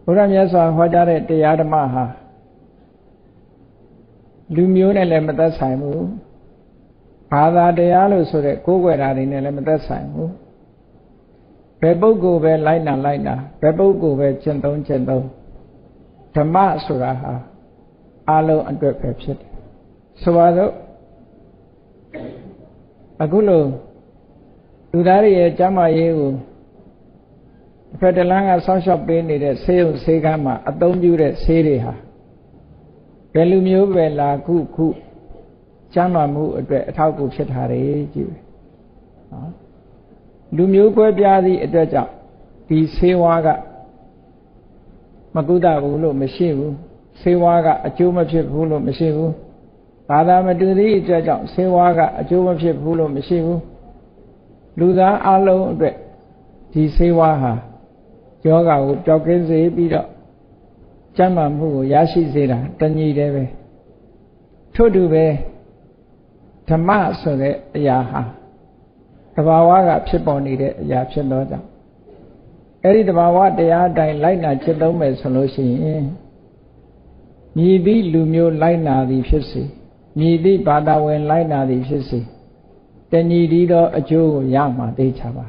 ဘုရားမြတ်စွာဟောကြားတဲ့တရားဓမ္မဟာလူမျိုးနဲ့လည်းမသက်ဆိုင်ဘူးဘာသာတရားလို့ဆိုတဲ့ကိုးကွယ်တာတွေနဲ့လည်းမသက်ဆိုင်ဘူးဘယ်ပုဂ္ဂိုလ်ပဲလိုက်နာဘယ်ပုဂ္ဂိုလ်ပဲကျင့်သုံးဓမ္မဆိုတာဟာအလုံးအတွက်ပဲဖြစ်တယ်ဆိုပါစို့အခုလိုလူသားတွေရဲ့ကျမ်းမာရေးကိုဖက်တလန်းကဆောင်းလျှောက်ပေးနေတဲ့ဆေးရုံဆေးခန်းမှာအသုံးပြုတဲ့ဆေးတွေဟာဘယ်လူမျိုးပဲလာခုကျမ်းမာမှုအတွက်အထောက်အကူဖြစ်တာတွေကြည့်နော်လူမျိုးကွဲပြားသည့်အတွက်ကြောင့်ဒီဆေးဝါးကမကုသဘူးလို့မရှိဘူးဆေးဝါးကအကျိုးမဖြစ်ဘူးလို့မရှိဘူးဘာသာမတူသည့်အတွက်ကြောင့်ဆေးဝါးကအကျိုးမဖြစ်ဘူးလို့မရှိဘူးလူသားအလုံးအတွက်ဒီဆေးဝါးဟာယောဂကိုပျောက်ကင်းစေပြီးတော့ကျန်းမာမှုကိုရရှိစေတာတညီတည်းပဲထို့တူပဲဓမ္မဆိုတဲ့အရာဟာတဘာဝကဖြစ်ပေါ်နေတဲ့အရာဖြစ်သောကြောင့်အဲ့ဒီတဘာဝတရားအတိုင်းလိုက်နာจิตသုံးမယ်ဆိုလို့ရှိရင်မြည်သည့်လူမျိုးလိုက်နာသည်ဖြစ်စေမြည်သည့်ဘာသာဝင်လိုက်နာသည်ဖြစ်စေတညီတည်းသောအကျိုးကိုရမှာသိချပါ